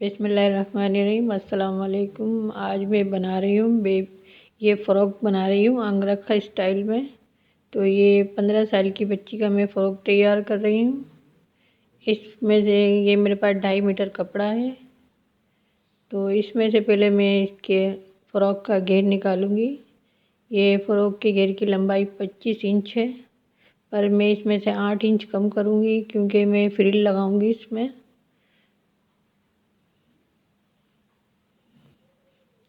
बिस्मिल्लाहिर्रहमानिर्रहीम। अस्सलाम वालेकुम। आज मैं बना रही हूँ ये फ़्रॉक बना रही हूँ अंगरखा स्टाइल में। तो ये 15 साल की बच्ची का मैं फ़्रॉक तैयार कर रही हूँ। इसमें से ये मेरे पास 2.5 मीटर कपड़ा है। तो इसमें से पहले मैं इसके फ़्रॉक का घेर निकालूंगी। ये फ़्रॉक के घेर की लंबाई 25 इंच है, पर मैं इसमें से 8 इंच कम करूँगी क्योंकि मैं फ्रिल लगाऊंगी इसमें।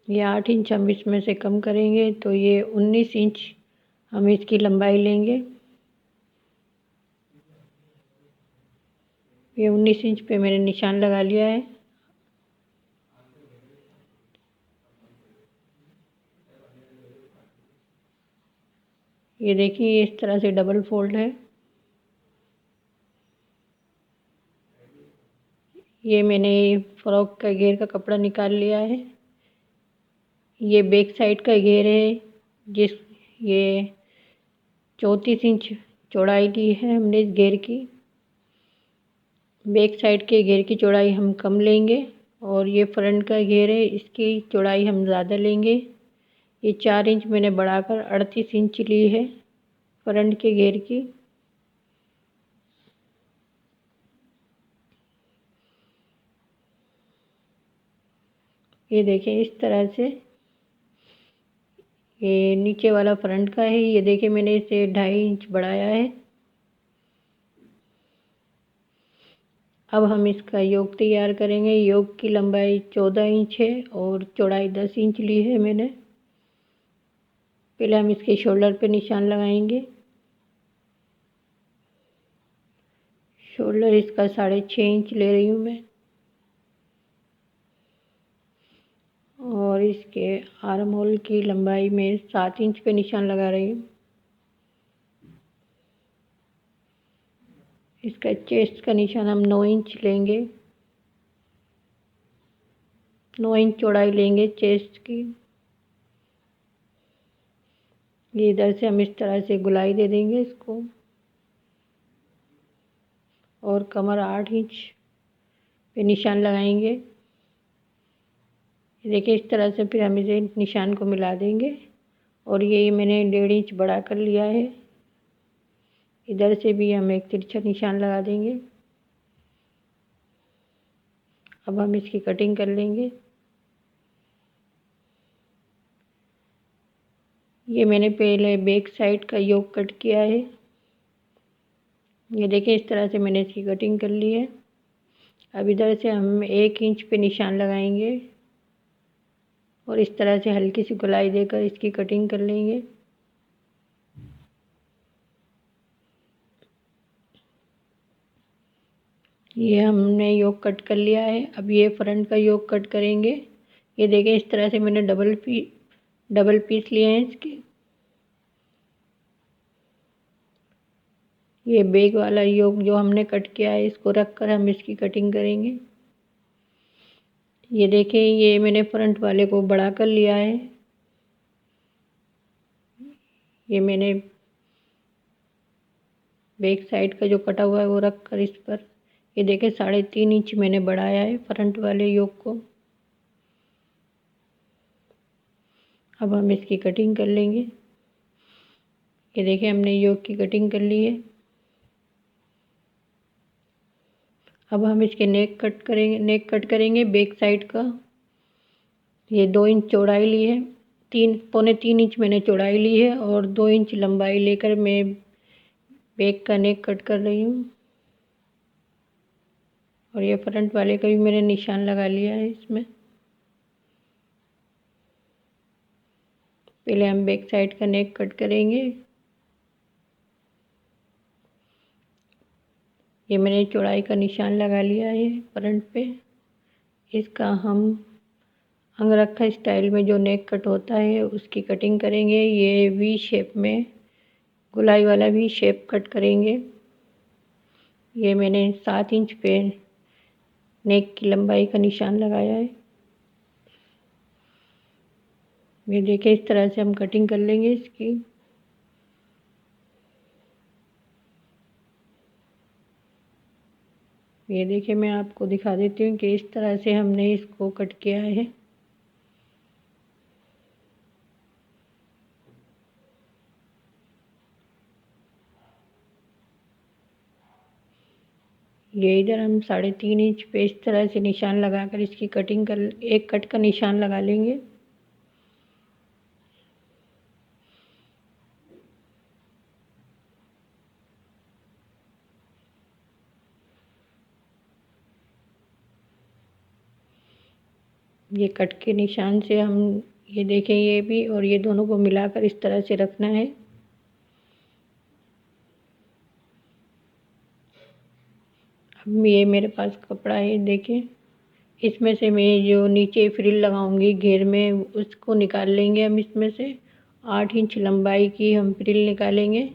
ये 8 इंच हम इसमें से कम करेंगे तो ये 19 इंच हम इसकी लंबाई लेंगे। ये 19 इंच पे मैंने निशान लगा लिया है। ये देखिए इस तरह से डबल फोल्ड है। ये मैंने फ्रॉक का घेर का कपड़ा निकाल लिया है। ये बैक साइड का घेर है, जिस ये 34 इंच चौड़ाई ली है हमने इस घेर की। बैक साइड के घेर की चौड़ाई हम कम लेंगे और ये फ्रंट का घेर है, इसकी चौड़ाई हम ज़्यादा लेंगे। ये 4 इंच मैंने बढ़ाकर 38 इंच ली है फ्रंट के घेर की। ये देखें इस तरह से ये नीचे वाला फ्रंट का है। ये देखिए मैंने इसे 2.5 इंच बढ़ाया है। अब हम इसका योग तैयार करेंगे। योग की लंबाई 14 इंच है और चौड़ाई 10 इंच ली है मैंने। पहले हम इसके शोल्डर पे निशान लगाएंगे। शोल्डर इसका 6.5 इंच ले रही हूँ मैं और इसके आर्म होल की लंबाई में 7 इंच पे निशान लगा रही हूँ। इसका चेस्ट का निशान हम 9 इंच लेंगे। 9 इंच चौड़ाई लेंगे चेस्ट की। ये इधर से हम इस तरह से गुलाई दे देंगे इसको और कमर 8 इंच पे निशान लगाएंगे। देखिए इस तरह से फिर हम इसे निशान को मिला देंगे और ये मैंने 1.5 इंच बढ़ा कर लिया है। इधर से भी हम एक तिरछा निशान लगा देंगे। अब हम इसकी कटिंग कर लेंगे। ये मैंने पहले बैक साइड का योग कट किया है। ये देखिए इस तरह से मैंने इसकी कटिंग कर ली है। अब इधर से हम 1 इंच पे निशान लगाएंगे और इस तरह से हल्की सी गोलाई देकर इसकी कटिंग कर लेंगे। ये हमने योग कट कर लिया है। अब ये फ्रंट का योग कट करेंगे। ये देखें इस तरह से मैंने डबल पीस लिए हैं इसके। ये बैक वाला योग जो हमने कट किया है इसको रख कर हम इसकी कटिंग करेंगे। ये देखें ये मैंने फ्रंट वाले को बढ़ा कर लिया है। ये मैंने बैक साइड का जो कटा हुआ है वो रख कर इस पर ये देखें 3.5 इंच मैंने बढ़ाया है फ्रंट वाले योग को। अब हम इसकी कटिंग कर लेंगे। ये देखिए हमने योग की कटिंग कर ली है। अब हम इसके नेक कट करेंगे बैक साइड का। ये 2 इंच चौड़ाई ली है, 3 पौने 3 इंच मैंने चौड़ाई ली है और 2 इंच लंबाई लेकर मैं बैक का नेक कट कर रही हूँ। और ये फ्रंट वाले का भी मैंने निशान लगा लिया है इसमें। पहले हम बैक साइड का नेक कट करेंगे। ये मैंने चौड़ाई का निशान लगा लिया है फ्रंट पे। इसका हम अंगरखा स्टाइल में जो नेक कट होता है उसकी कटिंग करेंगे। ये वी शेप में गुलाई वाला वी शेप कट करेंगे। ये मैंने 7 इंच पे नेक की लंबाई का निशान लगाया है। ये देखिए इस तरह से हम कटिंग कर लेंगे इसकी। ये देखिए, मैं आपको दिखा देती हूँ कि इस तरह से हमने इसको कट किया है। ये इधर हम 3.5 इंच पे इस तरह से निशान लगाकर इसकी कटिंग कर, एक कट का निशान लगा लेंगे। ये कट के निशान से हम, ये देखें, ये भी और ये दोनों को मिलाकर इस तरह से रखना है। अब ये मेरे पास कपड़ा है, देखें, इसमें से मैं जो नीचे फ्रिल लगाऊंगी घेर में उसको निकाल लेंगे हम। इसमें से 8 इंच लंबाई की हम फ्रिल निकालेंगे।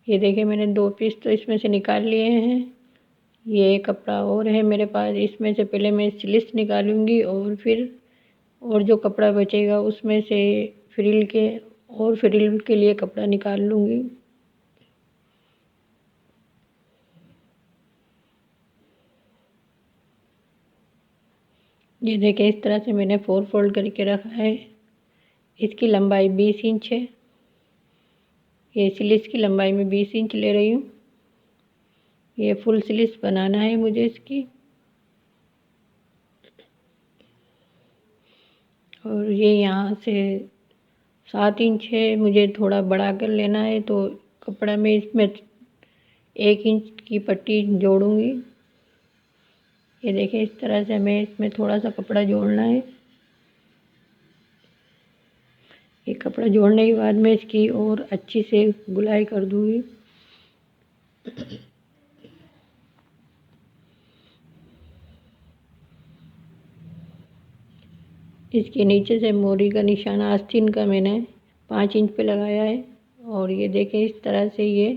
ये देखिए, मैंने 2 पीस तो इसमें से निकाल लिए हैं। ये कपड़ा और है मेरे पास, इसमें से पहले मैं स्लिट्स निकालूंगी और फिर और जो कपड़ा बचेगा उसमें से फ्रिल के और फ्रिल के लिए कपड़ा निकाल लूँगी। ये देखिए, इस तरह से मैंने 4 फोल्ड करके रखा है। इसकी लंबाई 20 इंच है। ये स्लिट्स की लंबाई में 20 इंच ले रही हूँ। ये फुल स्लिट्स बनाना है मुझे इसकी। और ये यहाँ से 7 इंच है, मुझे थोड़ा बड़ा कर लेना है, तो कपड़ा में इसमें 1 इंच की पट्टी जोड़ूंगी। ये देखिए, इस तरह से हमें इसमें थोड़ा सा कपड़ा जोड़ना है। ये कपड़ा जोड़ने के बाद मैं इसकी और अच्छी से गुलाई कर दूंगी। इसके नीचे से मोरी का निशान आस्तीन का मैंने 5 इंच पे लगाया है। और ये देखें, इस तरह से ये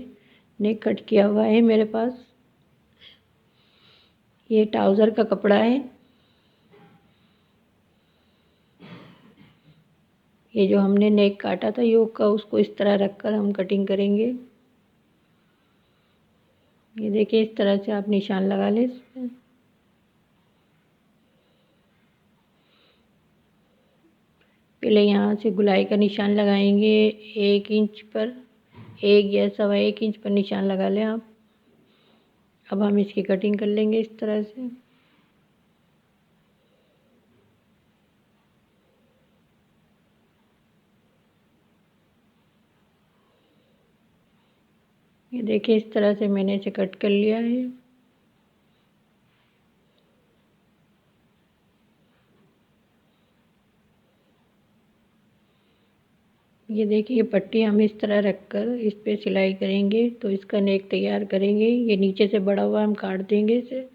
नेक कट किया हुआ है मेरे पास। ये ट्राउज़र का कपड़ा है। ये जो हमने नेक काटा था योक का, उसको इस तरह रखकर हम कटिंग करेंगे। ये देखिए, इस तरह से आप निशान लगा लें इसमें। पहले यहाँ से गुलाई का निशान लगाएंगे 1 इंच पर, 1 या 1.25 इंच पर निशान लगा लें आप। अब हम इसकी कटिंग कर लेंगे इस तरह से। ये देखिए, इस तरह से मैंने इसे कट कर लिया है। ये देखिए, ये पट्टी हम इस तरह रखकर इस पे सिलाई करेंगे तो इसका नेक तैयार करेंगे। ये नीचे से बड़ा हुआ हम काट देंगे इसे।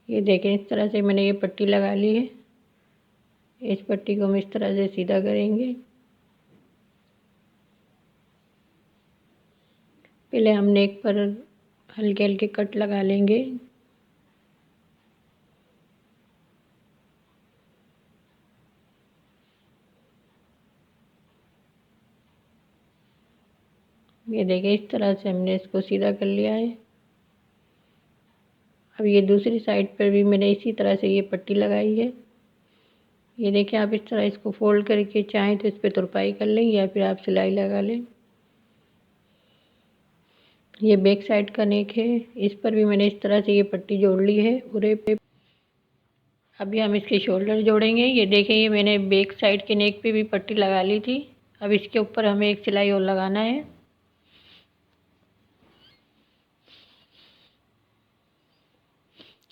ये देखें, इस तरह से मैंने ये पट्टी लगा ली है। इस पट्टी को हम इस तरह से सीधा करेंगे। पहले हम नेक पर हल्के हल्के कट लगा लेंगे। ये देखिए, इस तरह से हमने इसको सीधा कर लिया है। अब ये दूसरी साइड पर भी मैंने इसी तरह से ये पट्टी लगाई है। ये देखिए, आप इस तरह इसको फोल्ड करके चाहें तो इस पर तुरपाई कर लें या फिर आप सिलाई लगा लें। ये बैक साइड का नेक है, इस पर भी मैंने इस तरह से ये पट्टी जोड़ ली है उरे पे। अभी हम इसके शोल्डर जोड़ेंगे। ये देखें, ये मैंने बैक साइड के नेक पे भी पट्टी लगा ली थी। अब इसके ऊपर हमें एक सिलाई और लगाना है।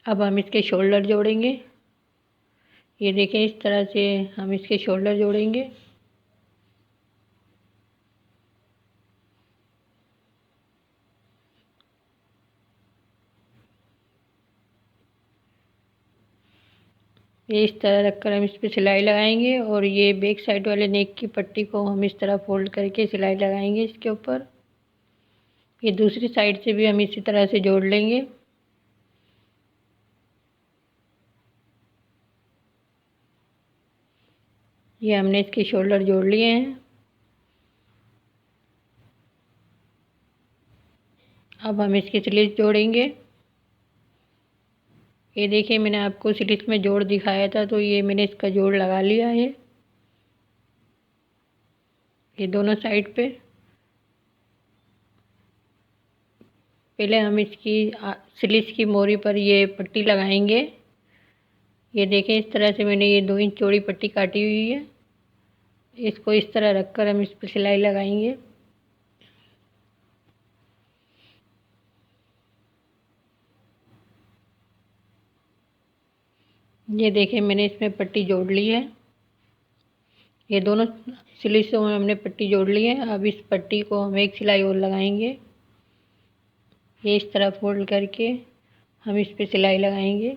अब हम इसके शोल्डर जोड़ेंगे। ये देखें, इस तरह से हम इसके शोल्डर जोड़ेंगे। ये इस तरह रखकर हम इस पर सिलाई लगाएंगे और ये बैक साइड वाले नेक की पट्टी को हम इस तरह फोल्ड करके सिलाई लगाएंगे इसके ऊपर। ये दूसरी साइड से भी हम इसी तरह से जोड़ लेंगे। ये हमने इसके शोल्डर जोड़ लिए हैं। अब हम इसकी स्लीव जोड़ेंगे। ये देखिए, मैंने आपको स्लीव में जोड़ दिखाया था, तो ये मैंने इसका जोड़ लगा लिया है ये दोनों साइड पे। पहले हम इसकी स्लीव की मोरी पर ये पट्टी लगाएंगे। ये देखें, इस तरह से मैंने ये 2 इंच चौड़ी पट्टी काटी हुई है। इसको इस तरह रखकर हम इस पर सिलाई लगाएंगे। ये देखें, मैंने इसमें पट्टी जोड़ ली है। ये दोनों स्लीव में हमने पट्टी जोड़ ली है। अब इस पट्टी को हम एक सिलाई और लगाएंगे। ये इस तरह फोल्ड करके हम इस पे सिलाई लगाएंगे।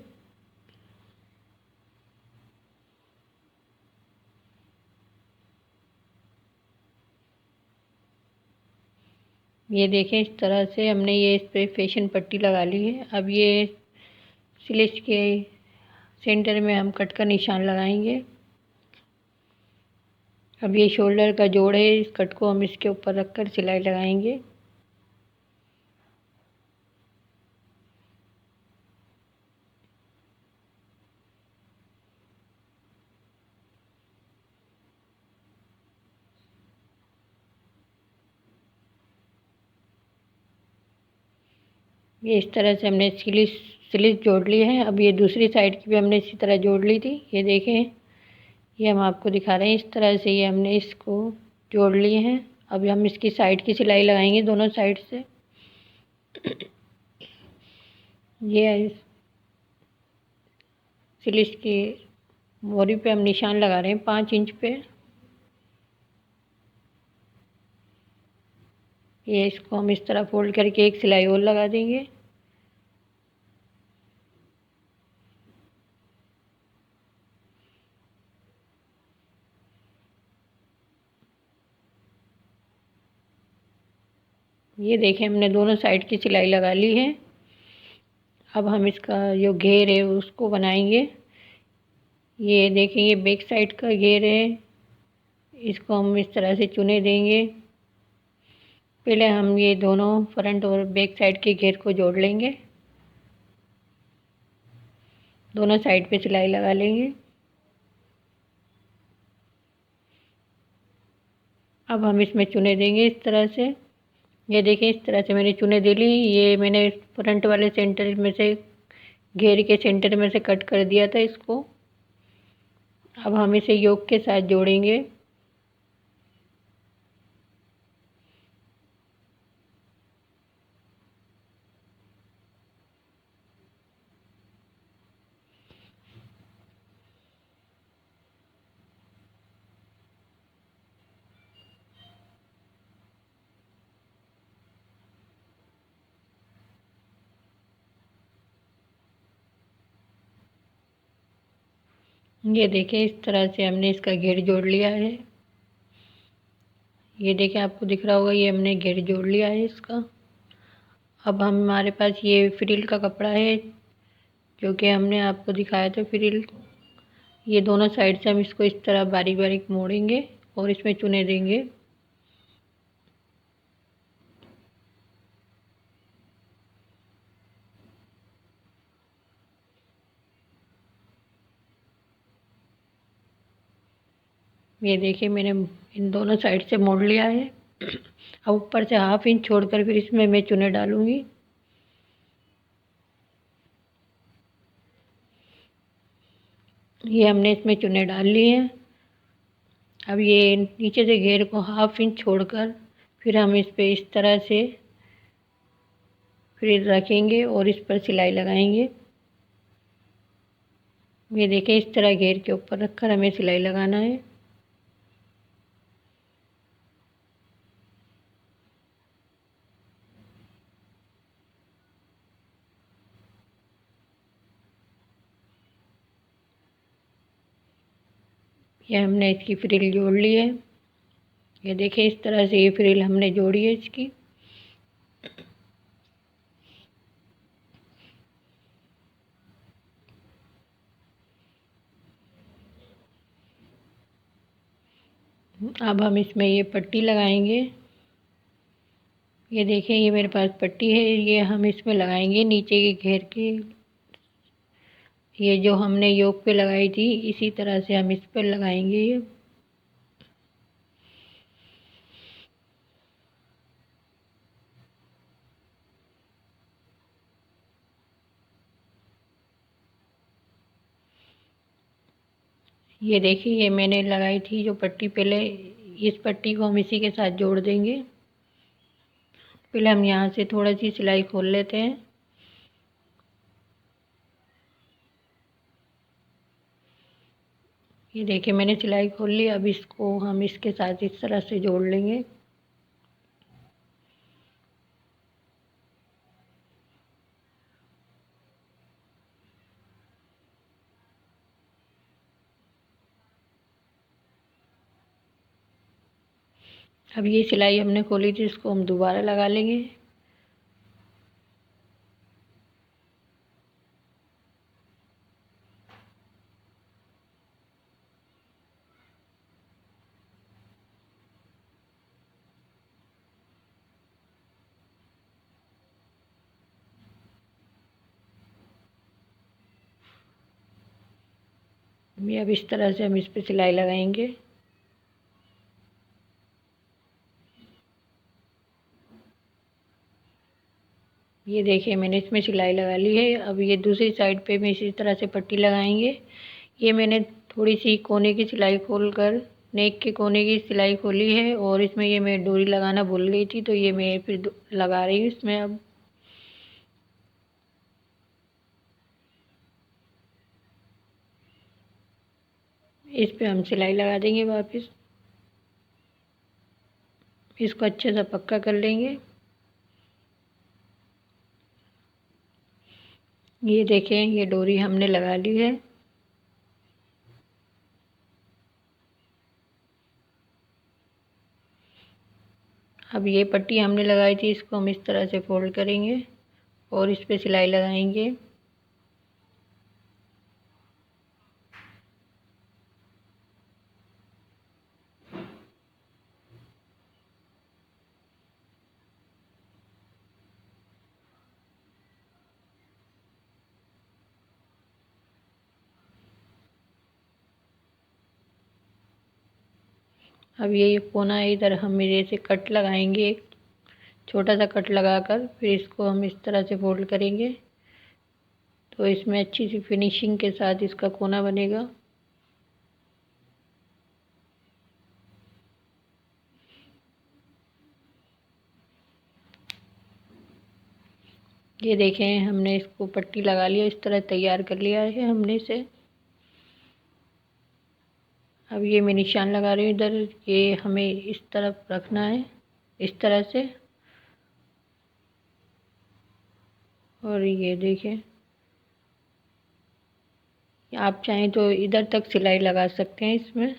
ये देखें, इस तरह से हमने ये इस पे फैशन पट्टी लगा ली है। अब ये स्लीव के सेंटर में हम कट का निशान लगाएंगे। अब ये शोल्डर का जोड़ है, इस कट को हम इसके ऊपर रखकर सिलाई लगाएंगे। ये इस तरह से हमने स्लीव जोड़ ली है। अब ये दूसरी साइड की भी हमने इसी तरह जोड़ ली थी। ये देखें, ये हम आपको दिखा रहे हैं, इस तरह से ये हमने इसको जोड़ लिए हैं। अब हम इसकी साइड की सिलाई लगाएंगे दोनों साइड से। ये स्लीव की मोरी पे हम निशान लगा रहे हैं 5 इंच पे। ये इसको हम इस तरह फोल्ड करके एक सिलाई और लगा देंगे। ये देखें, हमने दोनों साइड की सिलाई लगा ली है। अब हम इसका जो घेर है उसको बनाएंगे। ये देखें, ये बैक साइड का घेर है। इसको हम इस तरह से चुने देंगे। पहले हम ये दोनों फ्रंट और बैक साइड के घेर को जोड़ लेंगे। दोनों साइड पे सिलाई लगा लेंगे। अब हम इसमें चुने देंगे इस तरह से। ये देखिए, इस तरह से मैंने चुने दे ली। ये मैंने फ्रंट वाले सेंटर में से, घेर के सेंटर में से कट कर दिया था इसको। अब हम इसे योक के साथ जोड़ेंगे। ये देखिए, इस तरह से हमने इसका घेर जोड़ लिया है। ये देखिए, आपको दिख रहा होगा, ये हमने घेर जोड़ लिया है इसका। अब हमारे पास ये फ्रिल का कपड़ा है जो कि हमने आपको दिखाया था फ्रिल। ये दोनों साइड से हम इसको इस तरह बारीक बारीक मोड़ेंगे और इसमें चुने देंगे। ये देखिए, मैंने इन दोनों साइड से मोड़ लिया है। अब ऊपर से 1/2 इंच छोड़कर फिर इसमें मैं चुने डालूंगी। ये हमने इसमें चुने डाल लिए हैं। अब ये नीचे से घेर को 1/2 इंच छोड़कर फिर हम इस पे इस तरह से फिर रखेंगे और इस पर सिलाई लगाएंगे। ये देखें, इस तरह घेर के ऊपर रखकर हमें सिलाई लगाना है। ये हमने इसकी फ्रिल जोड़ ली है। ये देखिए इस तरह से ये फ्रिल हमने जोड़ी है इसकी। अब हम इसमें ये पट्टी लगाएंगे। ये देखिए ये मेरे पास पट्टी है, ये हम इसमें लगाएंगे नीचे के घेर के। ये जो हमने योक पे लगाई थी इसी तरह से हम इस पर लगाएंगे ये देखिए ये मैंने लगाई थी जो पट्टी पहले, इस पट्टी को हम इसी के साथ जोड़ देंगे। पहले हम यहाँ से थोड़ा सी सिलाई खोल लेते हैं। ये देखिए मैंने सिलाई खोल ली। अब इसको हम इसके साथ इस तरह से जोड़ लेंगे। अब ये सिलाई हमने खोली थी इसको हम दोबारा लगा लेंगे। ये अब इस तरह से हम इस पे सिलाई लगाएंगे। ये देखिए मैंने इसमें सिलाई लगा ली है। अब ये दूसरी साइड पे भी इसी तरह से पट्टी लगाएंगे। ये मैंने थोड़ी सी कोने की सिलाई खोल कर नेक के कोने की सिलाई खोली है और इसमें ये मैं डोरी लगाना भूल गई थी, तो ये मैं फिर लगा रही हूँ इसमें। अब इस पे हम सिलाई लगा देंगे वापस। इसको अच्छे से पक्का कर लेंगे। ये देखें ये डोरी हमने लगा ली है। अब ये पट्टी हमने लगाई थी इसको हम इस तरह से फोल्ड करेंगे और इस पे सिलाई लगाएंगे। अब ये कोना है इधर हम मेरे से कट लगाएंगे, एक छोटा सा कट लगाकर फिर इसको हम इस तरह से फोल्ड करेंगे तो इसमें अच्छी सी फिनिशिंग के साथ इसका कोना बनेगा। ये देखें हमने इसको पट्टी लगा लिया, इस तरह तैयार कर लिया है हमने इसे। अब ये मैं निशान लगा रही हूँ इधर, ये हमें इस तरफ रखना है इस तरह से। और ये देखें आप चाहें तो इधर तक सिलाई लगा सकते हैं इसमें,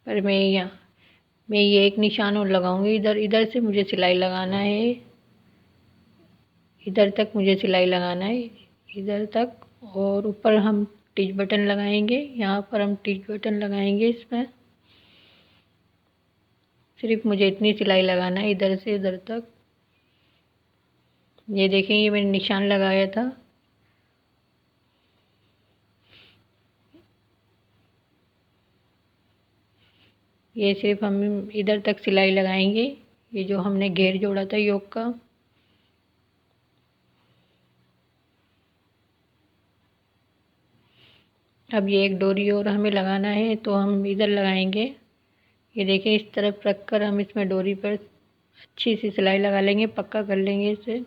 पर मैं ये एक निशान और लगाऊंगी इधर। इधर से मुझे सिलाई लगाना है, इधर तक मुझे सिलाई लगाना है इधर तक। और ऊपर हम टिच बटन लगाएंगे, यहाँ पर हम टिच बटन लगाएंगे इसमें। सिर्फ मुझे इतनी सिलाई लगाना है इधर से इधर तक। ये देखें ये मैंने निशान लगाया था। ये सिर्फ हम इधर तक सिलाई लगाएंगे, ये जो हमने घेर जोड़ा था योक का। अब ये एक डोरी और हमें लगाना है तो हम इधर लगाएंगे। ये देखिए इस तरफ रख कर हम इसमें डोरी पर अच्छी सी सिलाई लगा लेंगे, पक्का कर लेंगे इसे।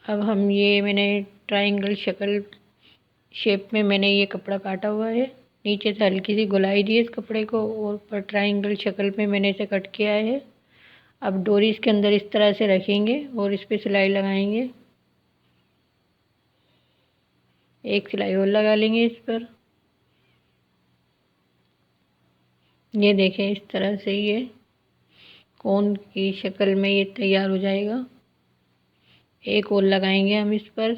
अब हम ये मैंने ट्रायंगल शक्ल शेप में मैंने ये कपड़ा काटा हुआ है, नीचे से हल्की सी गोलाई दी है इस कपड़े को और ऊपर ट्रायंगल शक्ल में मैंने इसे कट किया है। अब डोरी इसके अंदर इस तरह से रखेंगे और इस पर सिलाई लगाएंगे। एक सिलाई और लगा लेंगे इस पर। ये देखें, इस तरह से ये कोन की शक्ल में ये तैयार हो जाएगा। एक और लगाएंगे हम इस पर।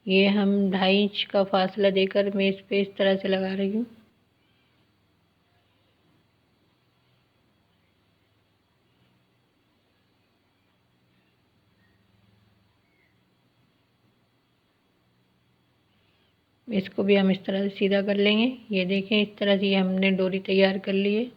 ये हम 2.5 इंच का फासला देकर मैं इस पे इस तरह से लगा रही हूँ। इसको भी हम इस तरह से सीधा कर लेंगे। ये देखें, इस तरह से ये हमने डोरी तैयार कर ली है।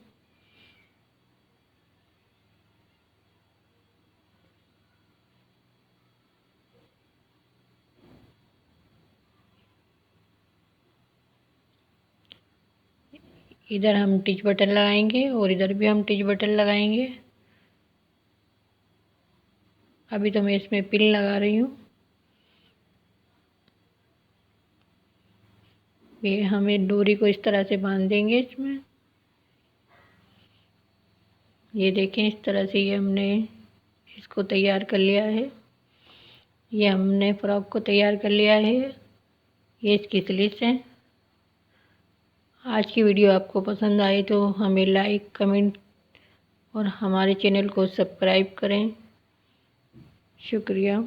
इधर हम टिच बटन लगाएंगे और इधर भी हम टिच बटन लगाएंगे। अभी तो मैं इसमें पिन लगा रही हूँ। ये हमें डोरी को इस तरह से बांध देंगे इसमें। ये देखें, इस तरह से ये हमने इसको तैयार कर लिया है। ये हमने फ्रॉक को तैयार कर लिया है। ये इसकी स्लीव्स है। आज की वीडियो आपको पसंद आई तो हमें लाइक, कमेंट और हमारे चैनल को सब्सक्राइब करें। शुक्रिया।